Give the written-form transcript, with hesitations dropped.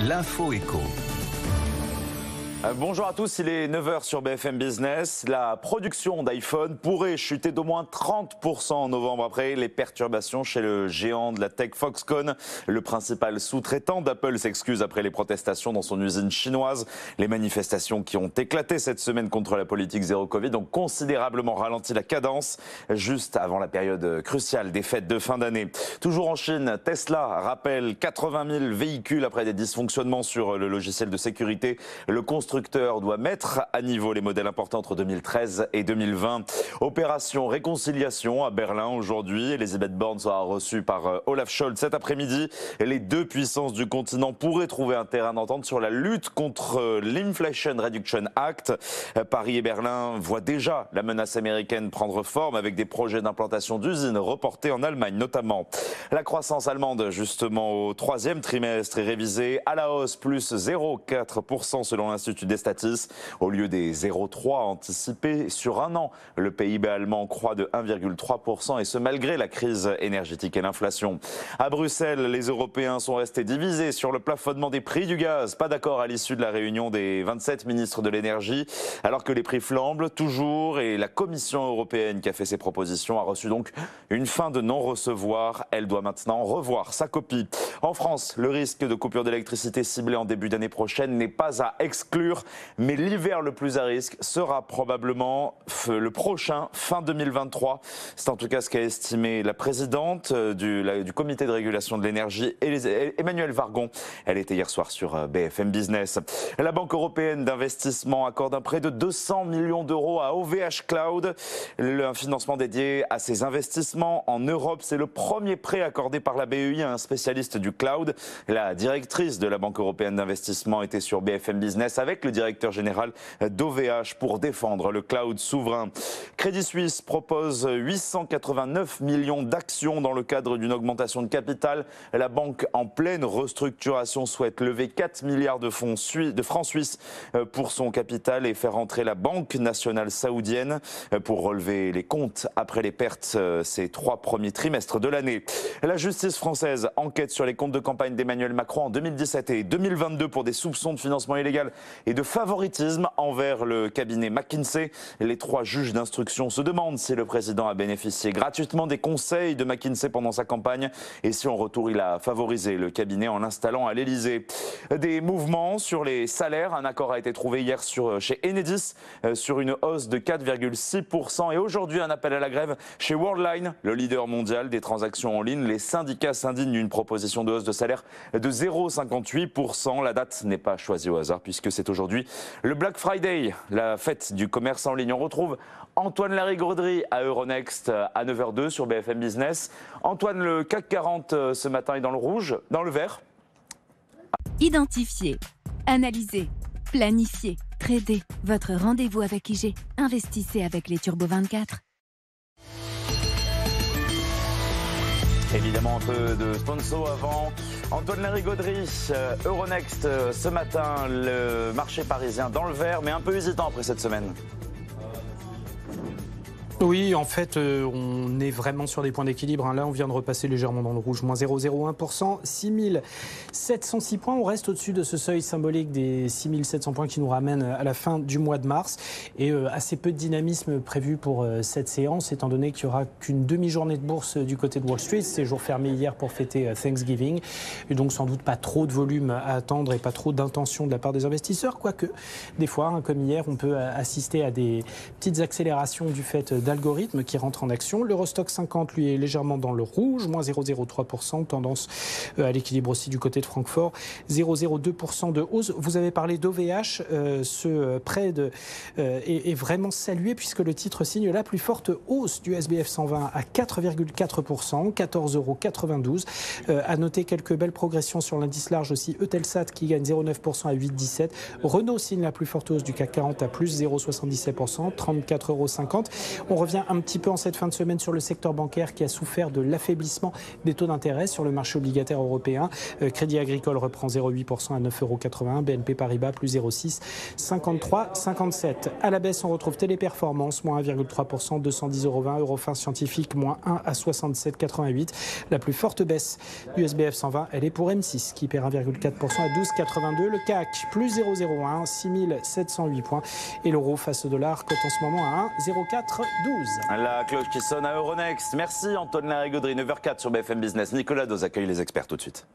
L'info éco. Bonjour à tous, il est 9h sur BFM Business. La production d'iPhone pourrait chuter d'au moins 30% en novembre après les perturbations chez le géant de la tech Foxconn. Le principal sous-traitant d'Apple s'excuse après les protestations dans son usine chinoise. Les manifestations qui ont éclaté cette semaine contre la politique zéro Covid ont considérablement ralenti la cadence juste avant la période cruciale des fêtes de fin d'année. Toujours en Chine, Tesla rappelle 80 000 véhicules après des dysfonctionnements sur le logiciel de sécurité. Le constructeur doit mettre à niveau les modèles importés entre 2013 et 2020. Opération réconciliation à Berlin aujourd'hui. Elisabeth Borne sera reçue par Olaf Scholz cet après-midi. Les deux puissances du continent pourraient trouver un terrain d'entente sur la lutte contre l'Inflation Reduction Act. Paris et Berlin voient déjà la menace américaine prendre forme avec des projets d'implantation d'usines reportés en Allemagne notamment. La croissance allemande justement au troisième trimestre est révisée à la hausse, plus 0,4% selon l'Institut des Statis, au lieu des 0,3 anticipés sur un an. Le PIB allemand croît de 1,3% et ce malgré la crise énergétique et l'inflation. À Bruxelles, les Européens sont restés divisés sur le plafonnement des prix du gaz. Pas d'accord à l'issue de la réunion des 27 ministres de l'énergie, alors que les prix flambent toujours et la Commission européenne qui a fait ses propositions a reçu donc une fin de non-recevoir. Elle doit maintenant revoir sa copie. En France, le risque de coupure d'électricité ciblée en début d'année prochaine n'est pas à exclure. Mais l'hiver le plus à risque sera probablement le prochain, fin 2023. C'est en tout cas ce qu'a estimé la présidente du comité de régulation de l'énergie, Emmanuelle Wargon. Elle était hier soir sur BFM Business. La Banque européenne d'investissement accorde un prêt de 200 millions d'euros à OVH Cloud. Un financement dédié à ces investissements en Europe. C'est le premier prêt accordé par la BEI à un spécialiste du cloud. La directrice de la Banque européenne d'investissement était sur BFM Business avec le directeur général d'OVH pour défendre le cloud souverain. Crédit Suisse propose 889 millions d'actions dans le cadre d'une augmentation de capital. La banque en pleine restructuration souhaite lever 4 milliards de francs suisses pour son capital et faire entrer la Banque nationale saoudienne pour relever les comptes après les pertes ces 3 premiers trimestres de l'année. La justice française enquête sur les comptes de campagne d'Emmanuel Macron en 2017 et 2022 pour des soupçons de financement illégal et de favoritisme envers le cabinet McKinsey. Les 3 juges d'instruction se demandent si le président a bénéficié gratuitement des conseils de McKinsey pendant sa campagne et si en retour il a favorisé le cabinet en l'installant à l'Elysée. Des mouvements sur les salaires. Un accord a été trouvé hier chez Enedis sur une hausse de 4,6% et aujourd'hui un appel à la grève chez Worldline, le leader mondial des transactions en ligne. Les syndicats s'indignent d'une proposition de hausse de salaire de 0,58%. La date n'est pas choisie au hasard puisque c'est aujourd'hui le Black Friday, la fête du commerce en ligne. On retrouve Antoine Larigauderie à Euronext à 9h02 sur BFM Business. Antoine, le CAC 40 ce matin est dans le rouge, dans le vert. Identifier, analyser, planifier, trader. Votre rendez-vous avec IG. Investissez avec les Turbo 24. Évidemment, un peu de sponsor avant. Antoine Larigauderie, Euronext, ce matin, le marché parisien dans le vert, mais un peu hésitant après cette semaine. Oui, en fait, on est vraiment sur des points d'équilibre. Là, on vient de repasser légèrement dans le rouge, moins 0,01%, 6706 points. On reste au-dessus de ce seuil symbolique des 6700 points qui nous ramène à la fin du mois de mars. Et assez peu de dynamisme prévu pour cette séance, étant donné qu'il n'y aura qu'une demi-journée de bourse du côté de Wall Street. C'est jour férié hier pour fêter Thanksgiving. Et donc, sans doute pas trop de volume à attendre et pas trop d'intention de la part des investisseurs. Quoique, des fois, comme hier, on peut assister à des petites accélérations du fait d'algorithmes qui rentrent en action. L'Eurostock 50, lui, est légèrement dans le rouge, moins 0,03%, tendance à l'équilibre aussi du côté de Francfort, 0,02% de hausse. Vous avez parlé d'OVH, ce prêt est vraiment salué puisque le titre signe la plus forte hausse du SBF 120 à 4,4%, 14,92 €. À noter quelques belles progressions sur l'indice large aussi, Eutelsat qui gagne 0,9% à 8,17 €. Renault signe la plus forte hausse du CAC 40 à plus 0,77%, 34,50 €. On revient un petit peu en cette fin de semaine sur le secteur bancaire qui a souffert de l'affaiblissement des taux d'intérêt sur le marché obligataire européen. Crédit Agricole reprend 0,8% à 9,81 €. BNP Paribas plus 0,6, 53,57. À la baisse, on retrouve Téléperformance, moins 1,3%, 210,20 €. Eurofins Scientifique, moins 1 à 67,88. La plus forte baisse du SBF 120, elle est pour M6 qui perd 1,4% à 12,82. Le CAC, plus 0,01, 6708 points. Et l'euro face au dollar cote en ce moment à 1,0412. La cloche qui sonne à Euronext. Merci Antoine Larigauderie, 9h04 sur BFM Business. Nicolas Dose accueille les experts tout de suite.